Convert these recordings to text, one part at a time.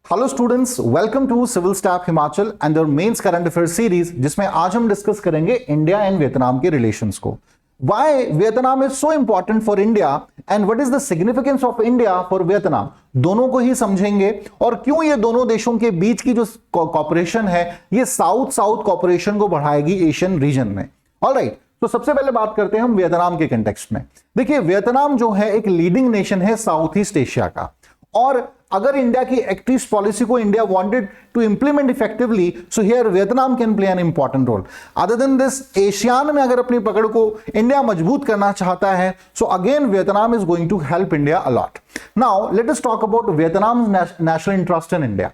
Hello students, welcome to civil staff Himachal and your mains current affairs series, जिसमें आज हम discuss करेंगे India and Vietnam के relations को। Why Vietnam is so important for India and what is the significance of India for Vietnam, दोनों को ही समझेंगे। और क्यों ये दोनों देशों के बीच की जो कॉपरेशन है ये साउथ साउथ कॉपरेशन को बढ़ाएगी एशियन रीजन में। ऑलराइट, तो सबसे पहले बात करते हैं हम वियतनाम के कंटेक्स्ट में। देखिए, वियतनाम जो है एक लीडिंग नेशन है साउथ ईस्ट एशिया का, और अगर इंडिया की एक्ट ईस्ट पॉलिसी को India wanted to implement effectively, so here Vietnam can play an important role. Other than this, ASEAN में अगर अपनी पकड़ को इंडिया मजबूत करना चाहता है, so again Vietnam is going to help India a lot. Now let us talk about Vietnam national interest in India.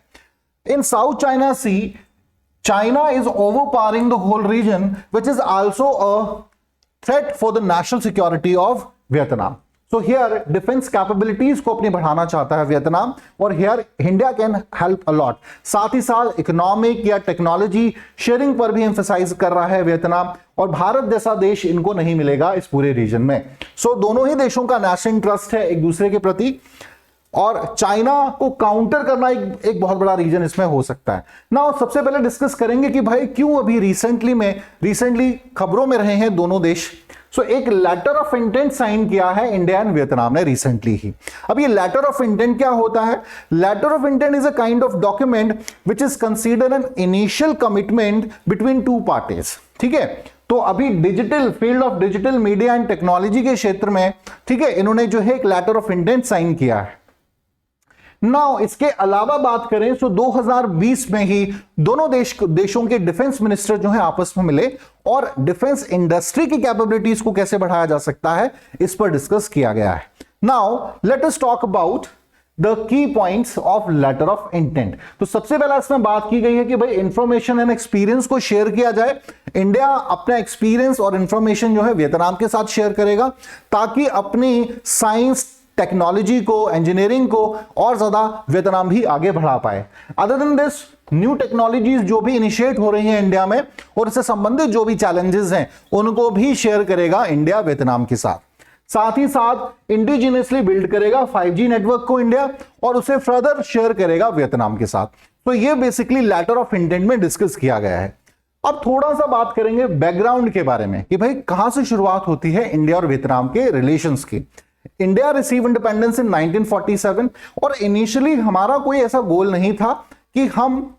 In South China Sea, China is overpowering the whole region, which is also a threat for the national security of Vietnam. So here defense capabilities को अपनी बढ़ाना चाहता है Vietnam, और here India can help a lot. साथ ही साथ economic या technology sharing पर भी एम्फेसाइज कर रहा है वियतनाम, और भारत जैसा देश इनको नहीं मिलेगा इस पूरे रीजन में। सो दोनों ही देशों का नेशनल इंटरेस्ट है एक दूसरे के प्रति, और चाइना को काउंटर करना एक बहुत बड़ा रीजन इसमें हो सकता है ना। सबसे पहले डिस्कस करेंगे कि भाई क्यों अभी रिसेंटली खबरों में रहे हैं दोनों देश। सो एक लेटर ऑफ इंटेंट साइन किया है इंडिया एंड वियतनाम ने रिसेंटली ही। अब ये लेटर ऑफ इंटेंट क्या होता है? Letter of intent is a kind of document which is considered an initial commitment between two parties. ठीक है, तो अभी digital field of digital media and technology के क्षेत्र में, ठीक है, इन्होंने जो है एक लेटर ऑफ इंटेंट साइन किया है। नाउ इसके अलावा बात करें तो 2020 में ही दोनों देशों के डिफेंस मिनिस्टर जो है आपस में मिले, और डिफेंस इंडस्ट्री की कैपेबिलिटीज को कैसे बढ़ाया जा सकता है इस पर डिस्कस किया गया है। Now let us talk about the key points of letter of intent. तो सबसे पहला इसमें बात की गई है कि भाई इंफॉर्मेशन एंड एक्सपीरियंस को शेयर किया जाए। इंडिया अपना एक्सपीरियंस और इंफॉर्मेशन जो है वियतनाम के साथ शेयर करेगा, ताकि अपनी साइंस, टेक्नोलॉजी को, इंजीनियरिंग को और ज्यादा वियतनाम भी आगे बढ़ा पाए। Other than this, new technologies जो भी इनिशिएट हो रही हैं इंडिया में, और इससे संबंधित जो भी चैलेंजेस हैं उनको भी शेयर करेगा इंडिया वियतनाम के साथ। साथ ही साथ इंडिजिनियसली बिल्ड करेगा 5G नेटवर्क को इंडिया, और उसे फर्दर शेयर करेगा वियतनाम के साथ। तो ये बेसिकली लेटर ऑफ इंटेंट में डिस्कस किया गया है। अब थोड़ा सा बात करेंगे बैकग्राउंड के बारे में कि भाई कहां से शुरुआत होती है इंडिया और वियतनाम के रिलेशंस की। इंडिया रिसीव इंडिपेंडेंस इन 1947, और इनिशियली हमारा कोई ऐसा गोल नहीं था कि हम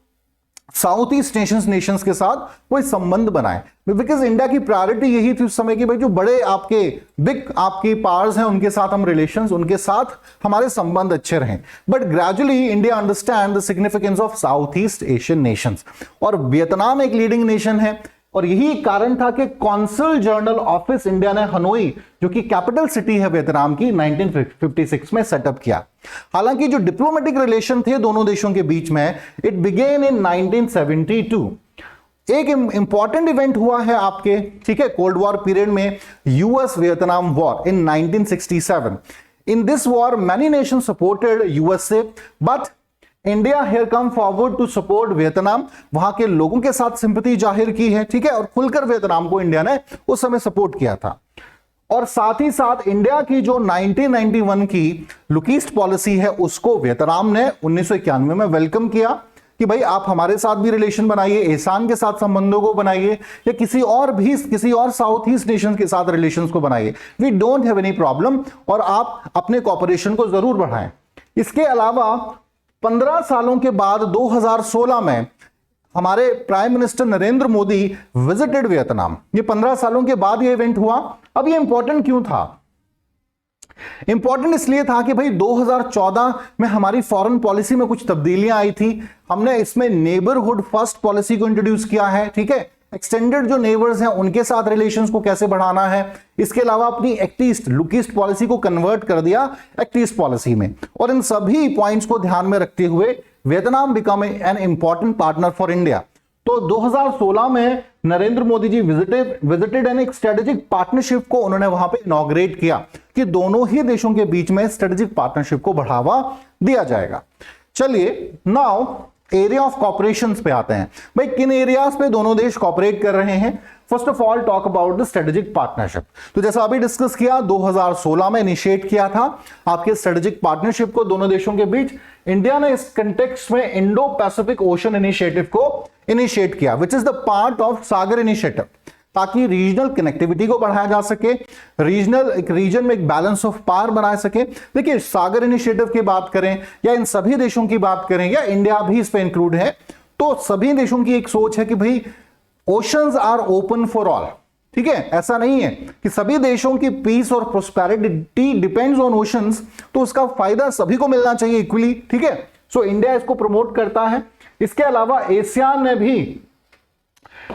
साउथ ईस्ट नेशंस के साथ कोई संबंध बनाएं, बिकॉज इंडिया की प्रायोरिटी यही थी उस समय कि भाई जो बड़े आपकी पावर्स हैं उनके साथ हम रिलेशंस, उनके साथ हमारे संबंध अच्छे रहें। But gradually India understand the significance of south east Asian Nations, और वियतनाम एक लीडिंग नेशन है, और यही कारण था कि कॉन्सल जनरल ऑफिस इंडिया ने हनोई, जो कि कैपिटल सिटी है वियतनाम की, 1956 में सेटअप किया। हालांकि जो डिप्लोमेटिक रिलेशन थे दोनों देशों के बीच में, इट बिगेन इन 1972। एक इंपॉर्टेंट इवेंट हुआ है आपके, ठीक है, कोल्ड वॉर पीरियड में, US Vietnam war in 1967। In this war many nation supported USA, but India here come forward to support Vietnam. वहां के लोगों के साथ सिंपैथी जाहिर की है, ठीक है, और खुलकर वियतनाम को इंडिया ने उस समय सपोर्ट किया था। और साथ ही साथ इंडिया की जो 1991 की लुक ईस्ट पॉलिसी है उसको वियतनाम ने 1991 में वेलकम किया कि भाई आप हमारे साथ भी रिलेशन बनाइए, एहसान के साथ संबंधों को बनाइए, या किसी और साउथ ईस्ट नेशन के साथ रिलेशंस को बनाइए, we don't have any problem, और आप अपने कॉपरेशन को जरूर बढ़ाएं। इसके अलावा 15 सालों के बाद 2016 में हमारे prime minister Narendra Modi visited Vietnam. ये 15 सालों के बाद ये इवेंट हुआ। अब ये इंपॉर्टेंट क्यों था? इंपॉर्टेंट इसलिए था कि भाई 2014 में हमारी फॉरेन पॉलिसी में कुछ तब्दीलियां आई थी। हमने इसमें नेबरहुड फर्स्ट पॉलिसी को इंट्रोड्यूस किया है, ठीक है, एक्सटेंडेड जो नेबर्स हैं उनके साथ रिलेशंस को कैसे बढ़ाना है। इसके अलावा अपनी act east, look east policy को कन्वर्ट कर दिया एक्ट ईस्ट पॉलिसी में, और इन सभी पॉइंट्स को ध्यान में रखते हुए Vietnam become an important partner for India. तो 2016 में नरेंद्र मोदी जी विजिटेड एन एक स्ट्रेटेजिक पार्टनरशिप को उन्होंने वहां पे इनॉग्रेट किया कि दोनों ही देशों के बीच में स्ट्रेटेजिक पार्टनरशिप को बढ़ावा दिया जाएगा। चलिए, नाउ एरिया ऑफ कॉपरेशन पे आते हैं। भाई किन एरियाज पे दोनों देश कॉपरेट कर रहे हैं? First of all talk about the strategic partnership. तो जैसा अभी डिस्कस किया, 2016 में इनिशिएट किया था आपके स्ट्रेटेजिक पार्टनरशिप को दोनों देशों के बीच। इंडिया ने इस कंटेक्स्ट में इंडो पैसिफिक ओशन इनिशिएटिव को इनिशिएट किया, which is the part of Sagar initiative, ताकि रीजनल कनेक्टिविटी को बढ़ाया जा सके, एक रीजन में एक बैलेंस ऑफ पावर बना सके। देखिए सागर इनिशिएटिव की बात करें या इन सभी देशों की बात करें या इंडिया भी इस पे इंक्लूड है, तो सभी देशों की एक सोच है कि भाई oceans are open for all. ठीक है, ऐसा नहीं है कि सभी देशों की पीस और प्रोस्पेरिटी डिपेंड्स ऑन ओशंस, तो उसका फायदा सभी को मिलना चाहिए इक्वली। ठीक है, सो इंडिया इसको प्रमोट करता है। इसके अलावा एशियान ने भी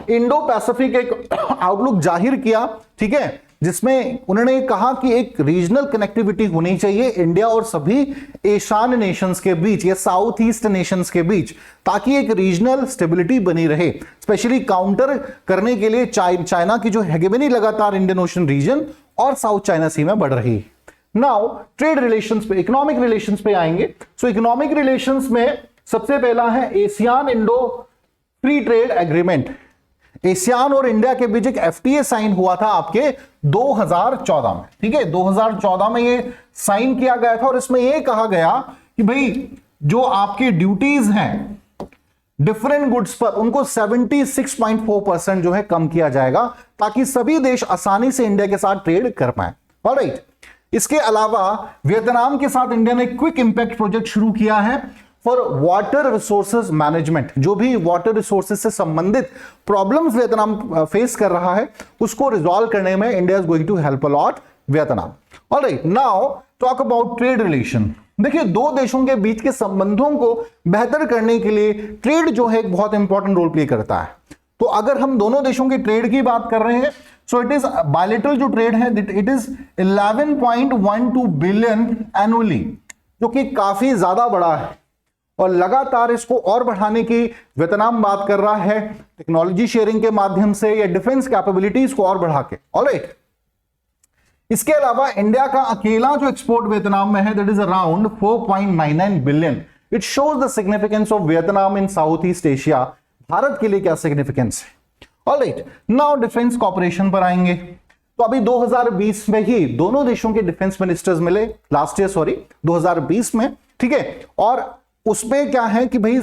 इंडो पैसिफिक एक आउटलुक जाहिर किया, ठीक है, जिसमें उन्होंने कहा कि एक रीजनल कनेक्टिविटी होनी चाहिए इंडिया और सभी एशियन नेशंस के बीच या साउथ ईस्ट नेशंस के बीच, ताकि एक रीजनल स्टेबिलिटी बनी रहे, स्पेशली काउंटर करने के लिए चाइना की जो हेगेमनी लगातार इंडियन ओशन रीजन और साउथ चाइना सी में बढ़ रही है। नाउ ट्रेड रिलेशंस पे, इकोनॉमिक रिलेशंस पे आएंगे। सो इकोनॉमिक रिलेशंस में सबसे पहला है ASEAN Indo free trade agreement. ASEAN और इंडिया के बीच एक एफटीए साइन हुआ था आपके 2014 में। ठीक है, 2014 में ये साइन किया गया था और इसमें ये कहा गया कि भाई जो आपकी ड्यूटीज हैं डिफरेंट गुड्स पर, उनको 76.4% जो है कम किया जाएगा, ताकि सभी देश आसानी से इंडिया के साथ ट्रेड कर पाए। ऑलराइट, इसके अलावा वियतनाम के साथ इंडिया ने क्विक इंपैक्ट प्रोजेक्ट शुरू किया है फॉर वाटर रिसोर्सेज मैनेजमेंट। जो भी वाटर रिसोर्सेज से संबंधित प्रॉब्लम्स वियतनाम फेस कर रहा है उसको रिजॉल्व करने में India is going to help a lot Vietnam. Alright, now talk about trade relation. देखिए दो देशों के बीच के संबंधों को बेहतर करने के लिए ट्रेड जो है एक बहुत इंपॉर्टेंट रोल प्ले करता है। तो अगर हम दोनों देशों के ट्रेड की बात कर रहे हैं, सो इट इज बायलैटरल जो ट्रेड है इट इज 11.12 बिलियन एनुअली, जो कि काफी ज्यादा बड़ा है और लगातार इसको और बढ़ाने की वियतनाम बात कर रहा है, टेक्नोलॉजी शेयरिंग के माध्यम से या डिफेंस कैपेबिलिटीज को और बढ़ा के। ऑलराइट, इसके अलावा इंडिया का अकेला जो एक्सपोर्ट वियतनाम में है that is around 4.99 billion. It shows the significance of Vietnam in south east Asia. Bharat के लिए क्या सिग्निफिकेंस है। ऑलराइट, नाउ डिफेंस कॉर्पोरेशन पर आएंगे। तो अभी 2020 में ही दोनों देशों के डिफेंस मिनिस्टर्स मिले, लास्ट ईयर 2020 में। ठीक है, और उसमें क्या है कि भाई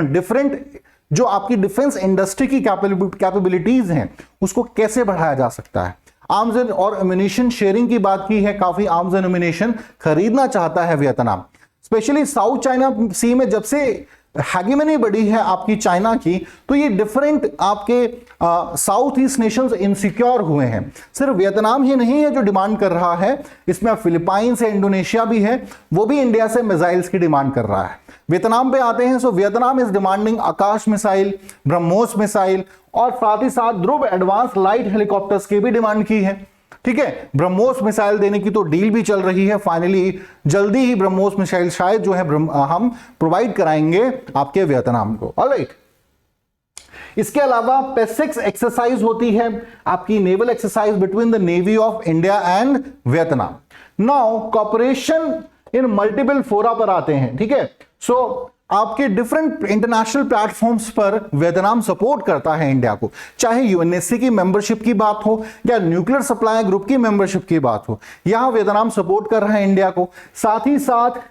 डिफरेंट जो आपकी डिफेंस इंडस्ट्री की कैपेबिलिटीज हैं उसको कैसे बढ़ाया जा सकता है। आर्म्स एंड और एम्युनिशन शेयरिंग की बात की है, काफी आर्म्स एंड एम्युनिशन खरीदना चाहता है Vietnam, specially south China Sea में। जब से हेगेमनी बढ़ी है आपकी चाइना की, तो ये डिफरेंट आपके साउथ ईस्ट नेशंस इनसिक्योर हुए हैं। सिर्फ वियतनाम ही नहीं है जो डिमांड कर रहा है, इसमें फिलीपाइंस है, इंडोनेशिया भी है, वो भी इंडिया से मिसाइल्स की डिमांड कर रहा है। वियतनाम पे आते हैं। So Vietnam is demanding Akash missile, BrahMos missile और साथ ही साथ ध्रुव एडवांस लाइट हेलीकॉप्टर्स की भी डिमांड की है। ठीक है, ब्रह्मोस मिसाइल देने की तो डील भी चल रही है। फाइनली जल्दी ही ब्रह्मोस मिसाइल शायद जो है हम प्रोवाइड कराएंगे आपके वियतनाम को। ऑलराइट, इसके अलावा पेसिक्स एक्सरसाइज होती है आपकी naval exercise between the navy of India and Vietnam. Now cooperation in multiple फोरा पर आते हैं। ठीक है, सो आपके डिफरेंट इंटरनेशनल प्लेटफॉर्म्स पर वियतनाम सपोर्ट करता है इंडिया को, चाहे यूएनएससी की मेंबरशिप की बात हो या न्यूक्लियर सप्लाई ग्रुप की मेंबरशिप की बात हो, यहां वियतनाम सपोर्ट कर रहा है इंडिया को। साथ ही साथ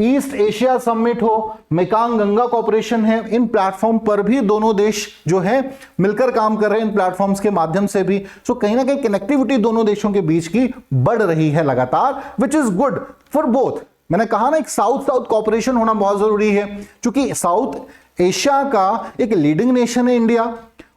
ईस्ट एशिया समिट हो, मेकांग गंगा कॉर्पोरेशन है, इन प्लेटफॉर्म पर भी दोनों देश जो है मिलकर काम कर रहे हैं इन प्लेटफॉर्म्स के माध्यम से भी। सो कहीं ना कहीं कनेक्टिविटी दोनों देशों के बीच की बढ़ रही है लगातार, which is good for both. मैंने कहा ना एक साउथ साउथ कॉर्पोरेशन होना बहुत जरूरी है, क्योंकि साउथ एशिया का एक लीडिंग नेशन है इंडिया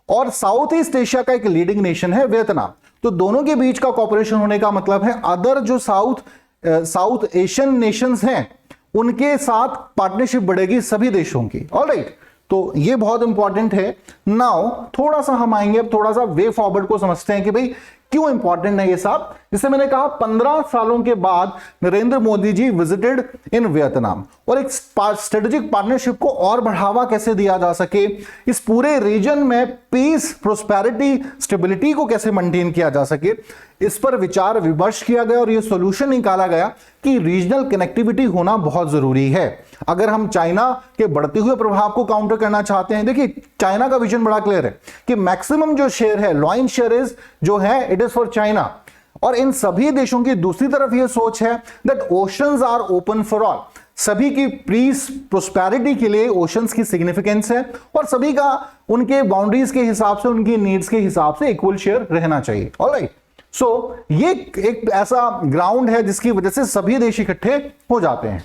और साउथ ईस्ट एशिया का एक लीडिंग नेशन है वियतनाम। तो दोनों के बीच का कॉर्पोरेशन होने का मतलब है अदर जो साउथ एशियन नेशंस हैं उनके साथ पार्टनरशिप बढ़ेगी सभी देशों की। ऑलराइट, तो ये बहुत इंपॉर्टेंट है। नाउ थोड़ा सा हम आएंगे, अब थोड़ा सा वे फॉरवर्ड को समझते हैं कि भाई क्यों इंपॉर्टेंट है ये सब। जैसे मैंने कहा 15 सालों के बाद Narendra Modi ji visited in Vietnam, और एक स्ट्रेटेजिक पार्टनरशिप को और बढ़ावा कैसे दिया जा सके, इस पूरे रीजन में पीस, प्रोस्पेरिटी, स्टेबिलिटी को कैसे मेंटेन किया जा सके, इस पर विचार विमर्श किया गया और ये सॉल्यूशन निकाला गया कि रीजनल कनेक्टिविटी होना बहुत जरूरी है। अगर हम चाइना के बढ़ते हुए प्रभाव को काउंटर करना चाहते हैं, देखिए चाइना का विजन बड़ा क्लियर है कि मैक्सिमम जो शेयर है, लॉयन शेयर इज जो है इट इज फॉर चाइना। और इन सभी देशों की दूसरी तरफ यह सोच है that oceans are open for all, सभी की पीस प्रोस्पेरिटी के लिए ओशंस की सिग्निफिकेंस है और सभी का उनके बाउंड्रीज के हिसाब से, उनकी नीड्स के हिसाब से इक्वल शेयर रहना चाहिए। ऑलराइट, सो ये एक ऐसा ग्राउंड है जिसकी वजह से सभी देश इकट्ठे हो जाते हैं।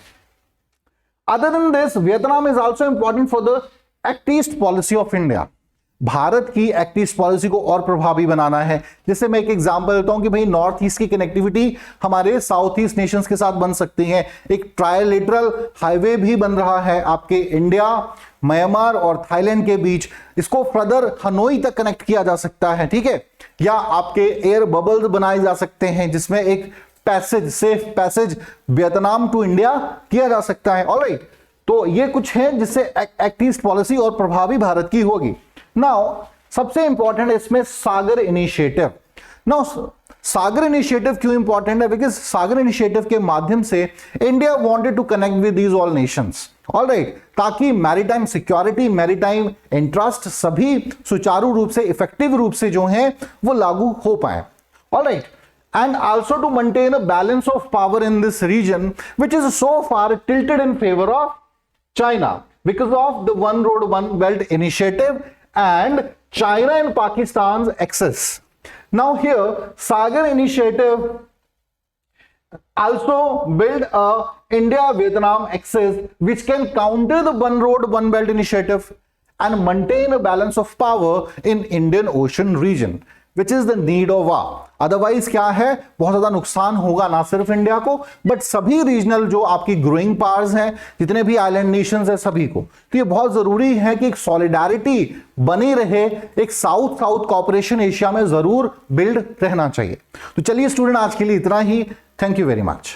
Other than this, Vietnam is also important for the act east policy of India. Bharat की एक्ट ईस्ट पॉलिसी को और प्रभावी बनाना है। जैसे मैं एक एग्जांपल देता हूं कि भाई नॉर्थ ईस्ट की कनेक्टिविटी हमारे साउथ ईस्ट नेशंस के साथ बन सकती है। एक ट्रायलेटरल हाईवे भी बन रहा है आपके इंडिया, म्यांमार और थाईलैंड के बीच, इसको फर्दर हनोई तक कनेक्ट किया जा सकता है, ठीक है। या आपके एयर बबल्स बनाए जा सकते हैं जिसमें एक passage, safe passage Vietnam to India किया जा सकता है। ऑलराइट, तो ये कुछ है जिससे एक्ट ईस्ट पॉलिसी और प्रभावी भारत की होगी। नाउ सबसे इंपॉर्टेंट इसमें Sagar initiative. Now Sagar initiative क्यों इंपॉर्टेंट है? बिकॉज सागर इनिशिएटिव के माध्यम से India wanted to connect with these all nations, alright, ताकि मैरीटाइम सिक्योरिटी, मैरीटाइम इंटरेस्ट सभी सुचारू रूप से, इफेक्टिव रूप से जो है वो लागू हो पाए। Alright, and also to maintain a balance of power in this region which is so far tilted in favor of China because of the One Road One Belt initiative and China and Pakistan's access. Now here Sagar initiative also build a India-Vietnam axis which can counter the One Road One Belt initiative and maintain a balance of power in Indian Ocean region, which is the need of war. Otherwise क्या है, बहुत ज्यादा नुकसान होगा ना सिर्फ India को but सभी रीजनल जो आपकी ग्रोइंग पावर्स हैं, जितने भी आइलैंड नेशंस हैं सभी को। तो ये बहुत जरूरी है कि एक सॉलिडारिटी बनी रहे, एक साउथ साउथ कॉपरेशन एशिया में जरूर बिल्ड रहना चाहिए। तो चलिए स्टूडेंट, आज के लिए इतना ही। Thank you very much.